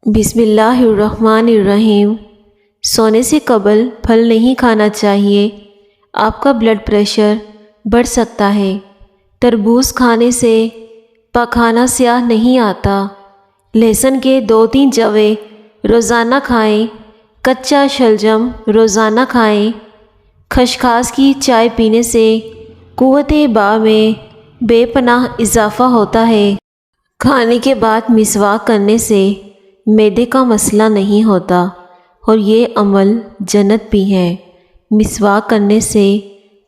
بسم اللہ الرحمن الرحیم۔ سونے سے قبل پھل نہیں کھانا چاہیے، آپ کا بلڈ پریشر بڑھ سکتا ہے۔ تربوز کھانے سے پاخانہ سیاہ نہیں آتا۔ لہسن کے 2-3 جوے روزانہ کھائیں۔ کچا شلجم روزانہ کھائیں۔ خشخاش کی چائے پینے سے قوت باء میں بے پناہ اضافہ ہوتا ہے۔ کھانے کے بعد مسواک کرنے سے معدے کا مسئلہ نہیں ہوتا اور یہ عمل جنت بھی ہے۔ مسواک کرنے سے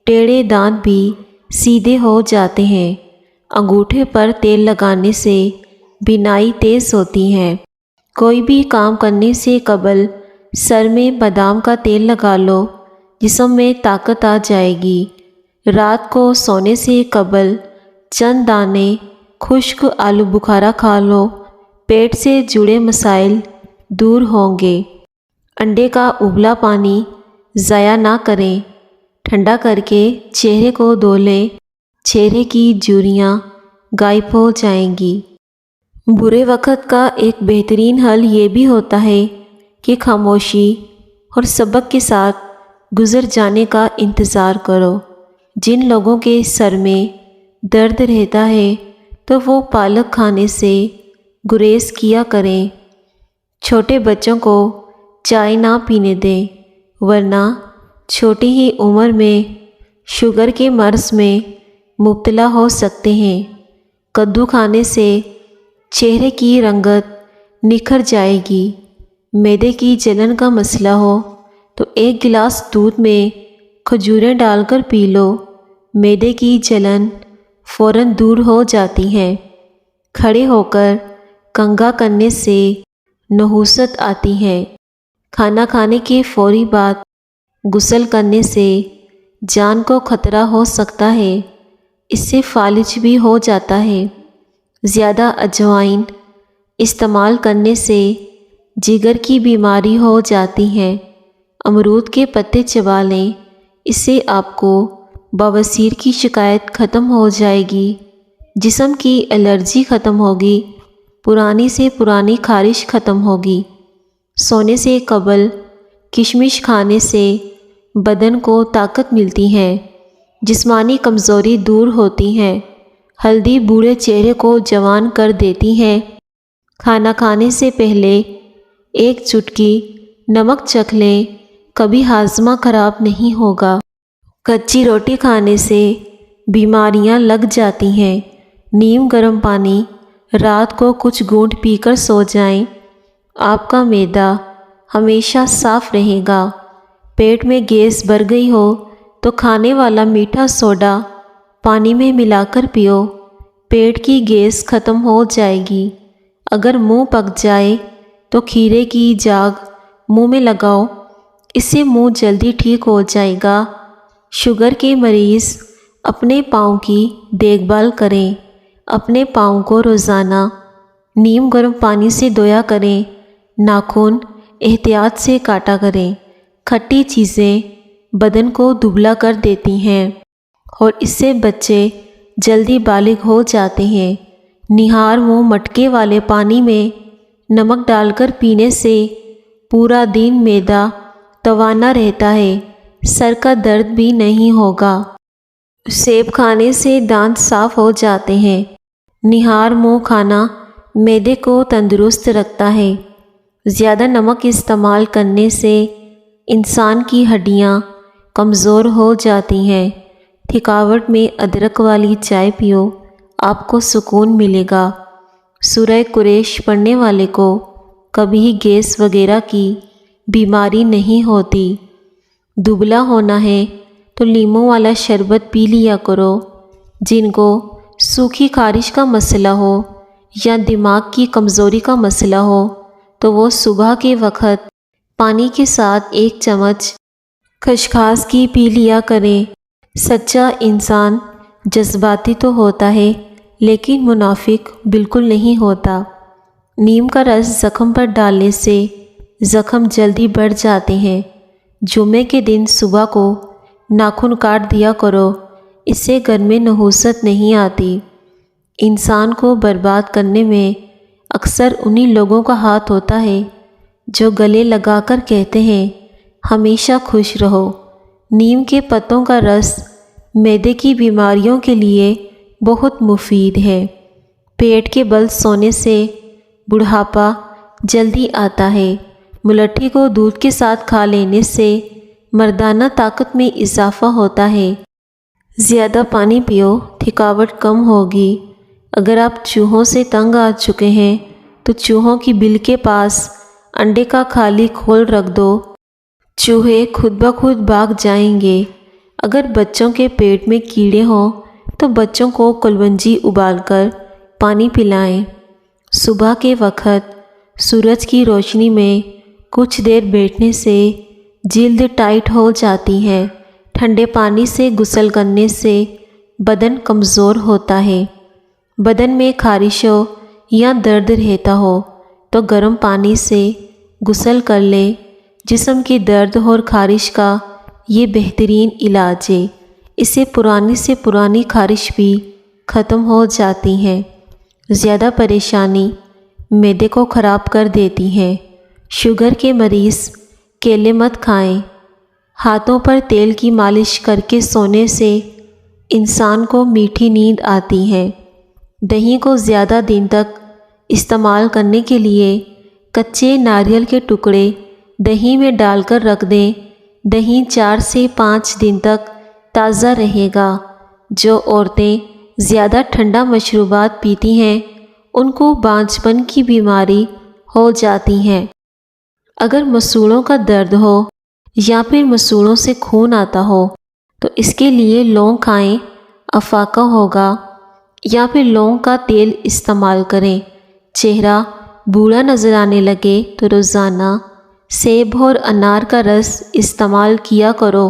ٹیڑھے دانت بھی سیدھے ہو جاتے ہیں۔ انگوٹھے پر تیل لگانے سے بینائی تیز ہوتی ہے۔ کوئی بھی کام کرنے سے قبل سر میں بادام کا تیل لگا لو، جسم میں طاقت آ جائے گی۔ رات کو سونے سے قبل چند دانے خشک آلو بخارا کھا لو، پیٹ سے جڑے مسائل دور ہوں گے۔ انڈے کا ابلا پانی ضائع نہ کریں، ٹھنڈا کر کے چہرے کو دھو لیں، چہرے کی جھریاں غائب ہو جائیں گی۔ برے وقت کا ایک بہترین حل یہ بھی ہوتا ہے کہ خاموشی اور سبق کے ساتھ گزر جانے کا انتظار کرو۔ جن لوگوں کے سر میں درد رہتا ہے تو وہ پالک کھانے سے گریز کیا کریں۔ چھوٹے بچوں کو چائے نہ پینے دیں، ورنہ چھوٹی ہی عمر میں شوگر کے مرض میں مبتلا ہو سکتے ہیں۔ کدو کھانے سے چہرے کی رنگت نکھر جائے گی۔ معدے کی جلن کا مسئلہ ہو تو 1 گلاس دودھ میں کھجوریں ڈال کر پی لو، معدے کی جلن فوراً دور ہو جاتی ہے۔ کھڑے ہو کر کنگھا کرنے سے نحوست آتی ہے۔ کھانا کھانے کے فوری بعد غسل کرنے سے جان کو خطرہ ہو سکتا ہے، اس سے فالج بھی ہو جاتا ہے۔ زیادہ اجوائن استعمال کرنے سے جگر کی بیماری ہو جاتی ہے۔ امرود کے پتے چبا لیں، اس سے آپ کو بواسیر کی شکایت ختم ہو جائے گی، جسم کی الرجی ختم ہوگی، پرانی سے پرانی خارش ختم ہوگی۔ سونے سے قبل کشمش کھانے سے بدن کو طاقت ملتی ہے، جسمانی کمزوری دور ہوتی ہے۔ ہلدی بوڑھے چہرے کو جوان کر دیتی ہے۔ کھانا کھانے سے پہلے 1 چٹکی نمک چکھ لیں، کبھی ہاضمہ خراب نہیں ہوگا۔ کچی روٹی کھانے سے بیماریاں لگ جاتی ہیں۔ نیم گرم پانی رات کو کچھ گھونٹ پی کر سو جائیں، آپ کا معدہ ہمیشہ صاف رہے گا۔ پیٹ میں گیس بھر گئی ہو تو کھانے والا میٹھا سوڈا پانی میں ملا کر پیو، پیٹ کی گیس ختم ہو جائے گی۔ اگر منہ پک جائے تو کھیرے کی جاگ منہ میں لگاؤ، اس سے منہ جلدی ٹھیک ہو جائے گا۔ شوگر کے مریض اپنے پاؤں کی دیکھ بھال کریں۔ اپنے پاؤں کو روزانہ نیم گرم پانی سے دھویا کریں۔ ناخن احتیاط سے کاٹا کریں۔ کھٹی چیزیں بدن کو دبلا کر دیتی ہیں اور اس سے بچے جلدی بالغ ہو جاتے ہیں۔ نہار منہ مٹکے والے پانی میں نمک ڈال کر پینے سے پورا دن معدہ توانا رہتا ہے، سر کا درد بھی نہیں ہوگا۔ سیب کھانے سے دانت صاف ہو جاتے ہیں۔ نہار منہ کھانا معدے کو تندرست رکھتا ہے۔ زیادہ نمک استعمال کرنے سے انسان کی ہڈیاں کمزور ہو جاتی ہیں۔ تھکاوٹ میں ادرک والی چائے پیو، آپ کو سکون ملے گا۔ سورہ قریش پڑھنے والے کو کبھی گیس وغیرہ کی بیماری نہیں ہوتی۔ دبلا ہونا ہے تو لیموں والا شربت پی لیا کرو۔ جن کو سوکھی خارش کا مسئلہ ہو یا دماغ کی کمزوری کا مسئلہ ہو تو وہ صبح کے وقت پانی کے ساتھ 1 چمچ خشخاش کی پی لیا کریں۔ سچا انسان جذباتی تو ہوتا ہے لیکن منافق بالکل نہیں ہوتا۔ نیم کا رس زخم پر ڈالنے سے زخم جلدی بڑھ جاتے ہیں۔ جمعے کے دن صبح کو ناخن کاٹ دیا کرو، اس سے گھر میں نحوست نہیں آتی۔ انسان کو برباد کرنے میں اکثر انہی لوگوں کا ہاتھ ہوتا ہے جو گلے لگا کر کہتے ہیں ہمیشہ خوش رہو۔ نیم کے پتوں کا رس معدے کی بیماریوں کے لیے بہت مفید ہے۔ پیٹ کے بل سونے سے بڑھاپا جلدی آتا ہے۔ ملٹھی کو دودھ کے ساتھ کھا لینے سے مردانہ طاقت میں اضافہ ہوتا ہے۔ زیادہ پانی پیو، تھکاوٹ کم ہوگی۔ اگر آپ چوہوں سے تنگ آ چکے ہیں تو چوہوں کی بل کے پاس انڈے کا خالی کھول رکھ دو، چوہے خود بخود بھاگ جائیں گے۔ اگر بچوں کے پیٹ میں کیڑے ہوں تو بچوں کو کلونجی ابال کر پانی پلائیں۔ صبح کے وقت سورج کی روشنی میں کچھ دیر بیٹھنے سے جلد ٹائٹ ہو جاتی ہے۔ ٹھنڈے پانی سے غسل کرنے سے بدن کمزور ہوتا ہے۔ بدن میں خارش ہو یا درد رہتا ہو تو گرم پانی سے غسل کر لیں۔ جسم کے درد اور خارش کا یہ بہترین علاج ہے۔ اس سے پرانی خارش بھی ختم ہو جاتی ہے۔ زیادہ پریشانی معدے کو خراب کر دیتی ہے۔ شوگر کے مریض کیلے مت کھائیں۔ ہاتھوں پر تیل کی مالش کر کے سونے سے انسان کو میٹھی نیند آتی ہے۔ دہی کو زیادہ دن تک استعمال کرنے کے لیے کچے ناریل کے ٹکڑے دہی میں ڈال کر رکھ دیں۔ دہی 4 سے 5 دن تک تازہ رہے گا۔ جو عورتیں زیادہ ٹھنڈا مشروبات پیتی ہیں ان کو بانجھ پن کی بیماری ہو جاتی ہے۔ اگر مسوڑوں کا درد ہو یا پھر مسوڑوں سے خون آتا ہو تو اس کے لیے لونگ کھائیں، افاقہ ہوگا، یا پھر لونگ کا تیل استعمال کریں۔ چہرہ بوڑھا نظر آنے لگے تو روزانہ سیب اور انار کا رس استعمال کیا کرو۔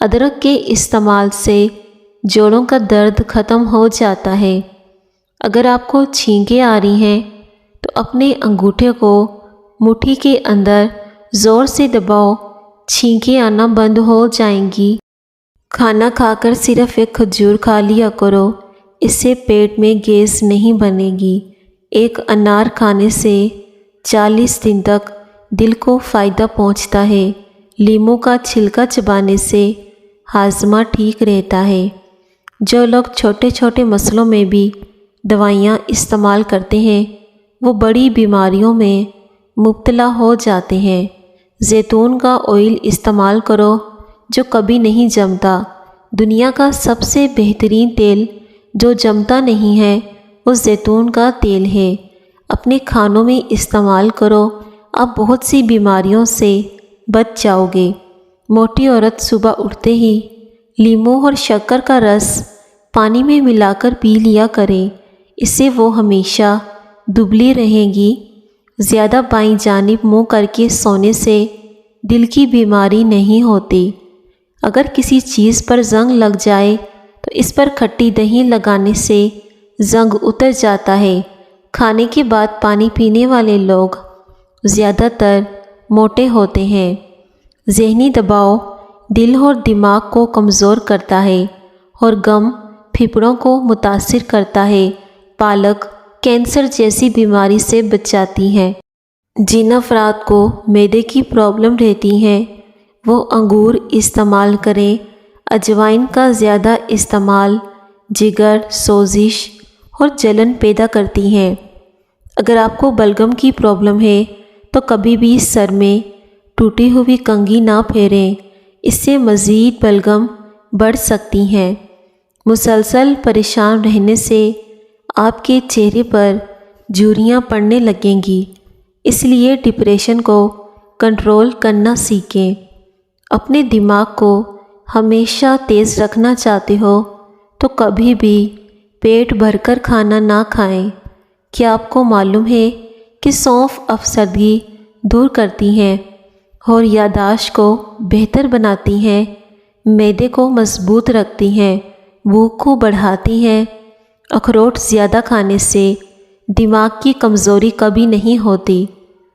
ادرک کے استعمال سے جوڑوں کا درد ختم ہو جاتا ہے۔ اگر آپ کو چھینکیں آ رہی ہیں تو اپنے انگوٹھے کو مٹھی کے اندر زور سے دباؤ، چھینکیں آنا بند ہو جائیں گی۔ کھانا کھا کر صرف ایک کھجور کھا لیا کرو، اس سے پیٹ میں گیس نہیں بنے گی۔ ایک انار کھانے سے 40 دن تک دل کو فائدہ پہنچتا ہے۔ لیموں کا چھلکا چبانے سے ہاضمہ ٹھیک رہتا ہے۔ جو لوگ چھوٹے چھوٹے مسئلوں میں بھی دوائیاں استعمال کرتے ہیں وہ بڑی بیماریوں میں مبتلا ہو جاتے ہیں۔ زیتون کا آئل استعمال کرو جو کبھی نہیں جمتا۔ دنیا کا سب سے بہترین تیل جو جمتا نہیں ہے وہ زیتون کا تیل ہے۔ اپنے کھانوں میں استعمال کرو، آپ بہت سی بیماریوں سے بچ جاؤ گے۔ موٹی عورت صبح اٹھتے ہی لیموں اور شکر کا رس پانی میں ملا کر پی لیا کرے، اس سے وہ ہمیشہ دبلی رہیں گی۔ زیادہ بائیں جانب منہ کر کے سونے سے دل کی بیماری نہیں ہوتی۔ اگر کسی چیز پر زنگ لگ جائے تو اس پر کھٹی دہی لگانے سے زنگ اتر جاتا ہے۔ کھانے کے بعد پانی پینے والے لوگ زیادہ تر موٹے ہوتے ہیں۔ ذہنی دباؤ دل اور دماغ کو کمزور کرتا ہے اور غم پھیپھڑوں کو متاثر کرتا ہے۔ پالک کینسر جیسی بیماری سے بچاتی ہے۔ جن افراد کو معدے کی پرابلم رہتی ہے وہ انگور استعمال کریں۔ اجوائن کا زیادہ استعمال جگر، سوزش اور جلن پیدا کرتی ہے۔ اگر آپ کو بلغم کی پرابلم ہے تو کبھی بھی سر میں ٹوٹی ہوئی کنگھی نہ پھیریں، اس سے مزید بلغم بڑھ سکتی ہیں۔ مسلسل پریشان رہنے سے آپ کے چہرے پر جھریاں پڑنے لگیں گی، اس لیے ڈپریشن کو کنٹرول کرنا سیکھیں۔ اپنے دماغ کو ہمیشہ تیز رکھنا چاہتے ہو تو کبھی بھی پیٹ بھر کر کھانا نہ کھائیں۔ کیا آپ کو معلوم ہے کہ سونف افسردگی دور کرتی ہے اور یادداشت کو بہتر بناتی ہے، معدے کو مضبوط رکھتی ہے، بھوک کو بڑھاتی ہے۔ اخروٹ زیادہ کھانے سے دماغ کی کمزوری کبھی نہیں ہوتی۔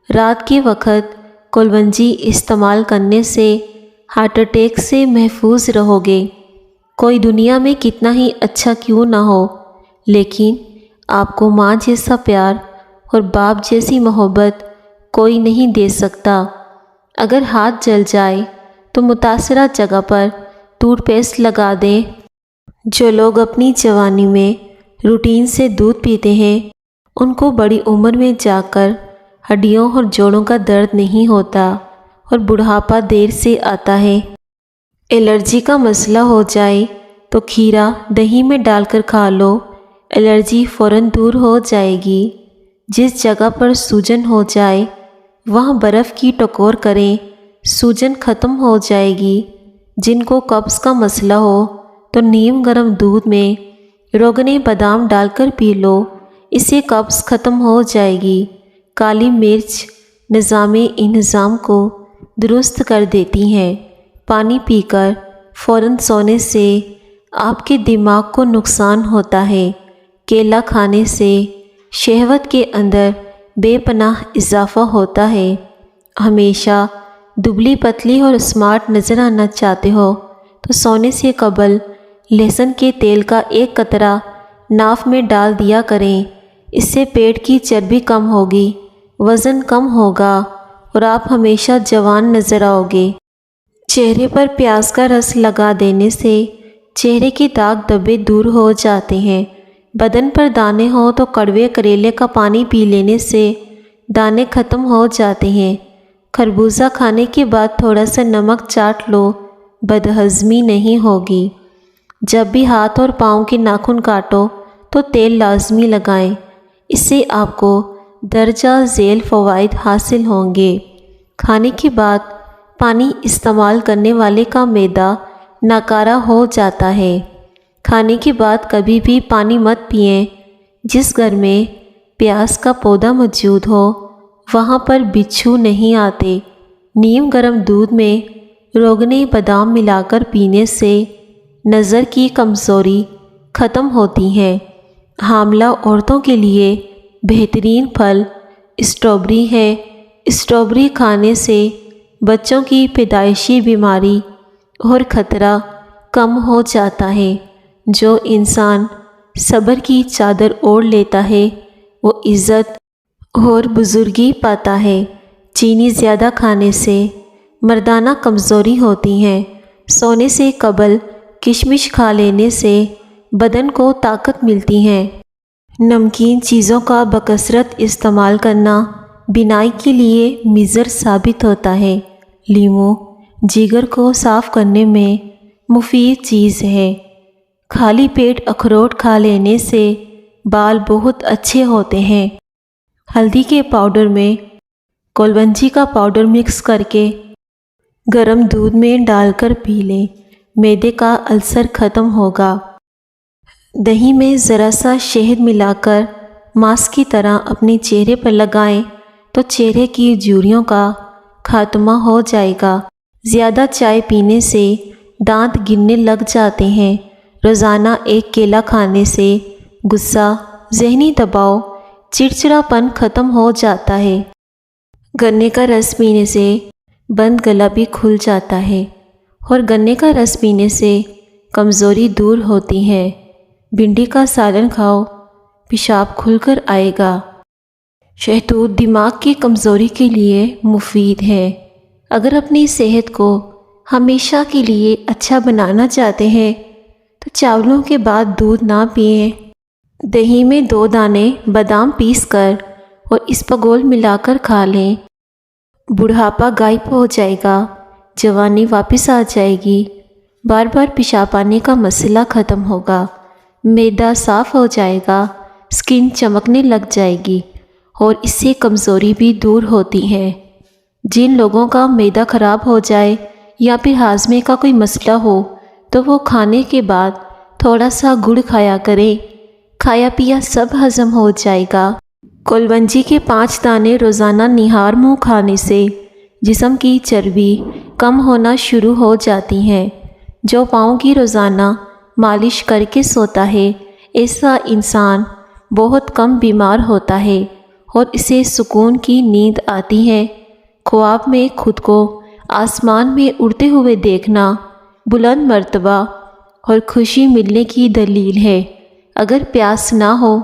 رات کے وقت کلونجی استعمال کرنے سے ہارٹ اٹیک سے محفوظ رہو گے۔ کوئی دنیا میں کتنا ہی اچھا کیوں نہ ہو، لیکن آپ کو ماں جیسا پیار اور باپ جیسی محبت کوئی نہیں دے سکتا۔ اگر ہاتھ جل جائے تو متاثرہ جگہ پر ٹوتھ پیسٹ لگا دیں۔ جو لوگ اپنی جوانی میں روٹین سے دودھ پیتے ہیں ان کو بڑی عمر میں جا کر ہڈیوں اور جوڑوں کا درد نہیں ہوتا اور بڑھاپا دیر سے آتا ہے۔ الرجی کا مسئلہ ہو جائے تو کھیرا دہی میں ڈال کر کھا لو، الرجی فوراً دور ہو جائے گی۔ جس جگہ پر سوجن ہو جائے وہاں برف کی ٹکور کریں، سوجن ختم ہو جائے گی۔ جن کو قبض کا مسئلہ ہو تو نیم گرم دودھ میں روغن بادام ڈال کر پی لو، اس سے قبض ختم ہو جائے گی۔ کالی مرچ نظام انہضام کو درست کر دیتی ہیں۔ پانی پی کر فوراً سونے سے آپ کے دماغ کو نقصان ہوتا ہے۔ کیلا کھانے سے شہوت کے اندر بے پناہ اضافہ ہوتا ہے۔ ہمیشہ دبلی پتلی اور اسمارٹ نظر آنا چاہتے ہو تو سونے سے قبل لہسن کے تیل کا ایک قطرہ ناف میں ڈال دیا کریں، اس سے پیٹ کی چربی کم ہوگی، وزن کم ہوگا اور آپ ہمیشہ جوان نظر آؤ گے۔ چہرے پر پیاز کا رس لگا دینے سے چہرے کے داغ دھبے دور ہو جاتے ہیں۔ بدن پر دانے ہوں تو کڑوے کریلے کا پانی پی لینے سے دانے ختم ہو جاتے ہیں۔ خربوزہ کھانے کے بعد تھوڑا سا نمک چاٹ لو، بدہضمی نہیں ہوگی۔ جب بھی ہاتھ اور پاؤں کے ناخن کاٹو تو تیل لازمی لگائیں، اس سے آپ کو درجہ ذیل فوائد حاصل ہوں گے۔ کھانے کے بعد پانی استعمال کرنے والے کا معدہ ناکارہ ہو جاتا ہے۔ کھانے کے بعد کبھی بھی پانی مت پئیں۔ جس گھر میں پیاز کا پودا موجود ہو وہاں پر بچھو نہیں آتے۔ نیم گرم دودھ میں روغن بادام ملا کر پینے سے نظر کی کمزوری ختم ہوتی ہے۔ حاملہ عورتوں کے لیے بہترین پھل اسٹرابری ہے۔ اسٹرابری کھانے سے بچوں کی پیدائشی بیماری اور خطرہ کم ہو جاتا ہے۔ جو انسان صبر کی چادر اوڑھ لیتا ہے وہ عزت اور بزرگی پاتا ہے۔ چینی زیادہ کھانے سے مردانہ کمزوری ہوتی ہے۔ سونے سے قبل کشمش کھا لینے سے بدن کو طاقت ملتی ہے۔ نمکین چیزوں کا بکثرت استعمال کرنا بینائی کے لیے مضر ثابت ہوتا ہے۔ لیموں جگر کو صاف کرنے میں مفید چیز ہے۔ خالی پیٹ اخروٹ کھا لینے سے بال بہت اچھے ہوتے ہیں۔ ہلدی کے پاؤڈر میں کلونجی کا پاؤڈر مکس کر کے گرم دودھ میں ڈال کر پی لیں، معدے کا السر ختم ہوگا۔ دہی میں ذرا سا شہد ملا کر ماسک کی طرح اپنے چہرے پر لگائیں تو چہرے کی جھریوں کا خاتمہ ہو جائے گا۔ زیادہ چائے پینے سے دانت گرنے لگ جاتے ہیں۔ روزانہ ایک کیلا کھانے سے غصہ، ذہنی دباؤ، چڑچڑاپن ختم ہو جاتا ہے۔ گنے کا رس پینے سے بند گلا بھی کھل جاتا ہے اور گنے کا رس پینے سے کمزوری دور ہوتی ہے۔ بھنڈی کا سالن کھاؤ، پیشاب کھل کر آئے گا۔ شہتوت دماغ کی کمزوری کے لیے مفید ہے۔ اگر اپنی صحت کو ہمیشہ کے لیے اچھا بنانا چاہتے ہیں تو چاولوں کے بعد دودھ نہ پئیں۔ دہی میں 2 دانے بادام پیس کر اور اسپغول ملا کر کھا لیں۔ بڑھاپا غائب ہو جائے گا، جوانی واپس آ جائے گی، بار بار پیشاب آنے کا مسئلہ ختم ہوگا، معدہ صاف ہو جائے گا، سکن چمکنے لگ جائے گی اور اس سے کمزوری بھی دور ہوتی ہے۔ جن لوگوں کا معدہ خراب ہو جائے یا پھر ہاضمے کا کوئی مسئلہ ہو تو وہ کھانے کے بعد تھوڑا سا گڑ کھایا کریں، کھایا پیا سب ہضم ہو جائے گا۔ کلونجی کے 5 دانے روزانہ نہار منہ کھانے سے جسم کی چربی کم ہونا شروع ہو جاتی ہے۔ جو پاؤں کی روزانہ مالش کر کے سوتا ہے ایسا انسان بہت کم بیمار ہوتا ہے اور اسے سکون کی نیند آتی ہے۔ خواب میں خود کو آسمان میں اڑتے ہوئے دیکھنا بلند مرتبہ اور خوشی ملنے کی دلیل ہے۔ اگر پیاس نہ ہو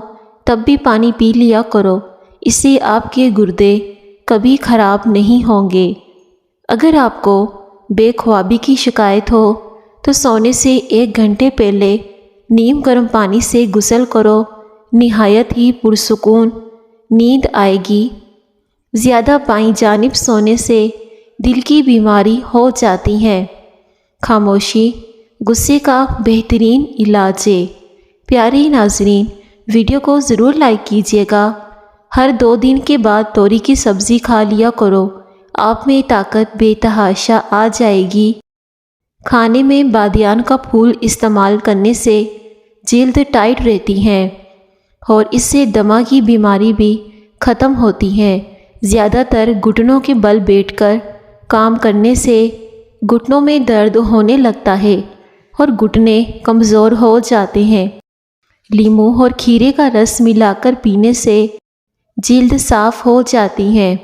تب بھی پانی پی لیا کرو، اس سے آپ کے گردے کبھی خراب نہیں ہوں گے۔ اگر آپ کو بے خوابی کی شکایت ہو تو سونے سے 1 گھنٹے پہلے نیم گرم پانی سے غسل کرو، نہایت ہی پرسکون نیند آئے گی۔ زیادہ بائیں جانب سونے سے دل کی بیماری ہو جاتی ہے۔ خاموشی غصے کا بہترین علاج ہے۔ پیارے ناظرین، ویڈیو کو ضرور لائک کیجیے گا۔ ہر 2 دن کے بعد توری کی سبزی کھا لیا کرو، آپ میں طاقت بے تحاشا آ جائے گی۔ کھانے میں بادیان کا پھول استعمال کرنے سے جلد ٹائٹ رہتی ہے اور اس سے دمہ کی بیماری بھی ختم ہوتی ہے۔ زیادہ تر گھٹنوں کے بل بیٹھ کر کام کرنے سے گھٹنوں میں درد ہونے لگتا ہے اور گھٹنے کمزور ہو جاتے ہیں۔ لیموں اور کھیرے کا رس ملا کر پینے سے جلد صاف ہو جاتی ہے۔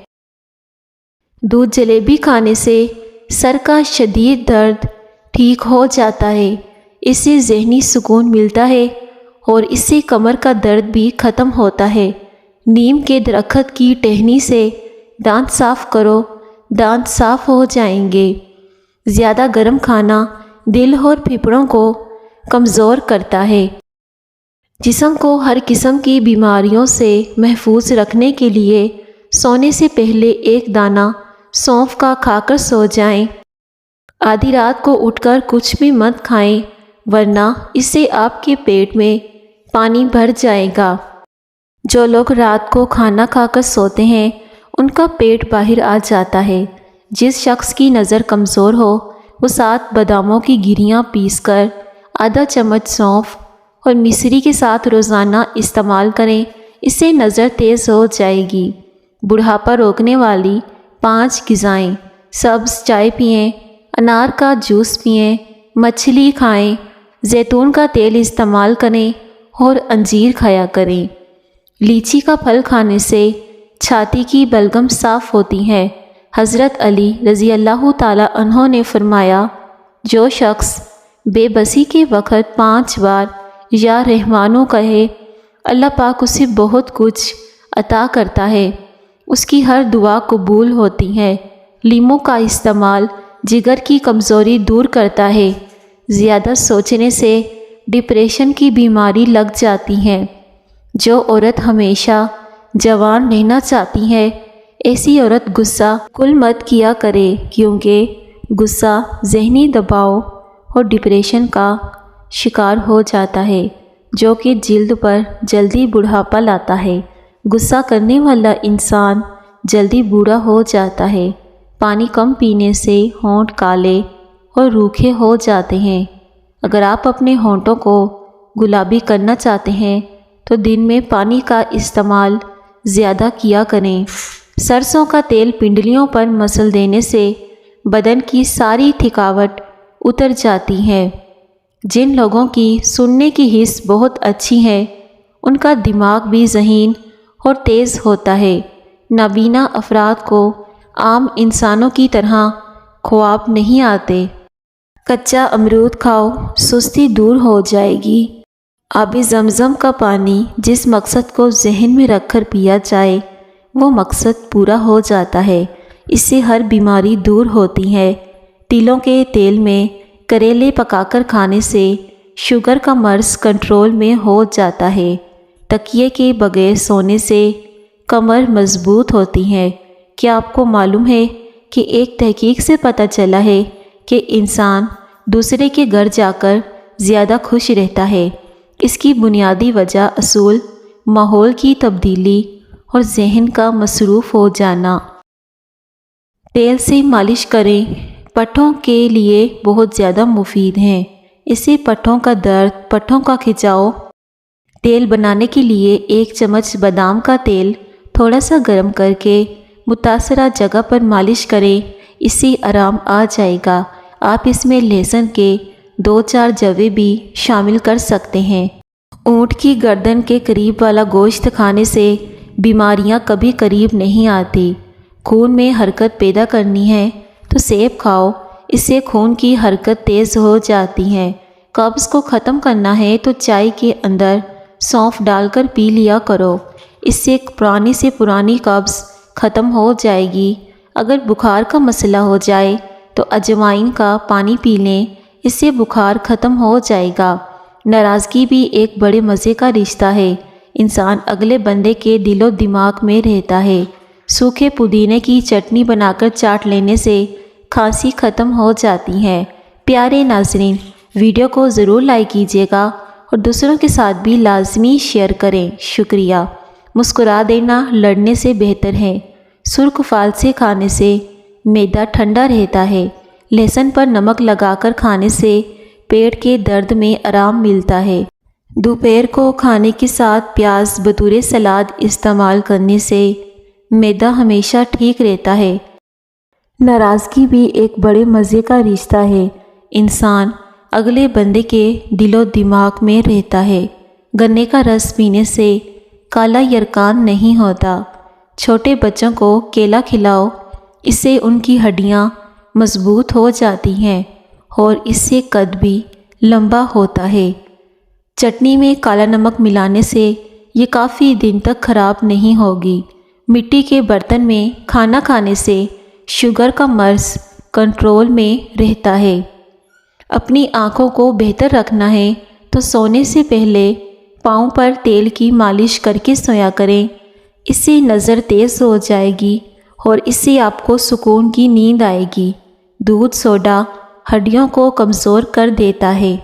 دودھ جلیبی کھانے سے سر کا شدید درد ٹھیک ہو جاتا ہے، اس سے ذہنی سکون ملتا ہے اور اس سے کمر کا درد بھی ختم ہوتا ہے۔ نیم کے درخت کی ٹہنی سے دانت صاف کرو، دانت صاف ہو جائیں گے۔ زیادہ گرم کھانا دل اور پھیپھڑوں کو کمزور کرتا ہے۔ جسم کو ہر قسم کی بیماریوں سے محفوظ رکھنے کے لیے سونے سے پہلے 1 دانہ سونف کا کھا کر سو جائیں۔ آدھی رات کو اٹھ کر کچھ بھی مت کھائیں، ورنہ اس سے آپ کے پیٹ میں پانی بھر جائے گا۔ جو لوگ رات کو کھانا کھا کر سوتے ہیں ان کا پیٹ باہر آ جاتا ہے۔ جس شخص کی نظر کمزور ہو وہ 7 باداموں کی گریاں پیس کر آدھا چمچ سونف اور مصری کے ساتھ روزانہ استعمال کریں، اس سے نظر تیز ہو جائے گی۔ بڑھاپا روکنے والی 5 غذائیں: سبز چائے پئیں، انار کا جوس پئیں، مچھلی کھائیں، زیتون کا تیل استعمال کریں اور انجیر کھایا کریں۔ لیچی کا پھل کھانے سے چھاتی کی بلغم صاف ہوتی ہے۔ حضرت علی رضی اللہ تعالیٰ عنہ نے فرمایا، جو شخص بے بسی کے وقت 5 بار یا رحمانو کہے، اللہ پاک اسے بہت کچھ عطا کرتا ہے، اس کی ہر دعا قبول ہوتی ہے۔ لیموں کا استعمال جگر کی کمزوری دور کرتا ہے۔ زیادہ سوچنے سے ڈپریشن کی بیماری لگ جاتی ہے۔ جو عورت ہمیشہ جوان رہنا چاہتی ہے ایسی عورت غصہ کل مت کیا کرے، کیونکہ غصہ ذہنی دباؤ اور ڈپریشن کا شکار ہو جاتا ہے، جو کہ جلد پر جلدی بڑھاپا لاتا ہے۔ غصہ کرنے والا انسان جلدی بوڑھا ہو جاتا ہے۔ پانی کم پینے سے ہونٹ کالے اور روکھے ہو جاتے ہیں۔ اگر آپ اپنے ہونٹوں کو گلابی کرنا چاہتے ہیں تو دن میں پانی کا استعمال زیادہ کیا کریں۔ سرسوں کا تیل پنڈلیوں پر مسل دینے سے بدن کی ساری تھکاوٹ اتر جاتی ہے۔ جن لوگوں کی سننے کی حس بہت اچھی ہے ان کا دماغ بھی ذہین اور تیز ہوتا ہے۔ نابینا افراد کو عام انسانوں کی طرح خواب نہیں آتے۔ کچا امرود کھاؤ، سستی دور ہو جائے گی۔ آب زمزم کا پانی جس مقصد کو ذہن میں رکھ کر پیا جائے وہ مقصد پورا ہو جاتا ہے، اس سے ہر بیماری دور ہوتی ہے۔ تلوں کے تیل میں کریلے پکا کر کھانے سے شوگر کا مرض کنٹرول میں ہو جاتا ہے۔ تکیے کے بغیر سونے سے کمر مضبوط ہوتی ہے۔ کیا آپ کو معلوم ہے کہ ایک تحقیق سے پتہ چلا ہے کہ انسان دوسرے کے گھر جا کر زیادہ خوش رہتا ہے؟ اس کی بنیادی وجہ اصول، ماحول کی تبدیلی اور ذہن کا مصروف ہو جانا۔ تیل سے مالش کریں، پٹھوں کے لیے بہت زیادہ مفید ہیں۔ اس سے پٹھوں کا درد، پٹھوں کا کھچاؤ۔ تیل بنانے کے لیے 1 چمچ بادام کا تیل تھوڑا سا گرم کر کے متاثرہ جگہ پر مالش کریں، اس سے آرام آ جائے گا۔ آپ اس میں لہسن کے 2-4 جوے بھی شامل کر سکتے ہیں۔ اونٹ کی گردن کے قریب والا گوشت کھانے سے بیماریاں کبھی قریب نہیں آتی۔ خون میں حرکت پیدا کرنی ہے تو سیب کھاؤ، اس سے خون کی حرکت تیز ہو جاتی ہے۔ قبض کو ختم کرنا ہے تو چائے کے اندر سونف ڈال کر پی لیا کرو، اس سے پرانی سے پرانی قبض ختم ہو جائے گی۔ اگر بخار کا مسئلہ ہو جائے تو اجوائن کا پانی پی لیں، اس سے بخار ختم ہو جائے گا۔ ناراضگی بھی ایک بڑے مزے کا رشتہ ہے، انسان اگلے بندے کے دل و دماغ میں رہتا ہے۔ سوکھے پودینے کی چٹنی بنا کر چاٹ لینے سے کھانسی ختم ہو جاتی ہے۔ پیارے ناظرین، ویڈیو کو ضرور لائک کیجیے گا اور دوسروں کے ساتھ بھی لازمی شیئر کریں۔ شکریہ۔ مسکرا دینا لڑنے سے بہتر ہے۔ سرخ پھال سے کھانے سے معدہ ٹھنڈا رہتا ہے۔ لہسن پر نمک لگا کر کھانے سے پیٹ کے درد میں آرام ملتا ہے۔ دوپہر کو کھانے کے ساتھ پیاز بطور سلاد استعمال کرنے سے معدہ ہمیشہ ٹھیک رہتا ہے۔ ناراضگی بھی ایک بڑے مزے کا رشتہ ہے، انسان اگلے بندے کے دل و دماغ میں رہتا ہے۔ گنے کا رس پینے سے کالا یرقان نہیں ہوتا۔ چھوٹے بچوں کو کیلا کھلاؤ، اس سے ان کی ہڈیاں مضبوط ہو جاتی ہیں اور اس سے قد بھی لمبا ہوتا ہے۔ چٹنی میں کالا نمک ملانے سے یہ کافی دن تک خراب نہیں ہوگی۔ مٹی کے برتن میں کھانا کھانے سے شوگر کا مرض کنٹرول میں رہتا ہے۔ اپنی آنکھوں کو بہتر رکھنا ہے تو سونے سے پہلے پاؤں پر تیل کی مالش کر کے سویا کریں، اس سے نظر تیز ہو جائے گی اور اس سے آپ کو سکون کی نیند آئے گی۔ دودھ سوڈا ہڈیوں کو کمزور کر دیتا ہے۔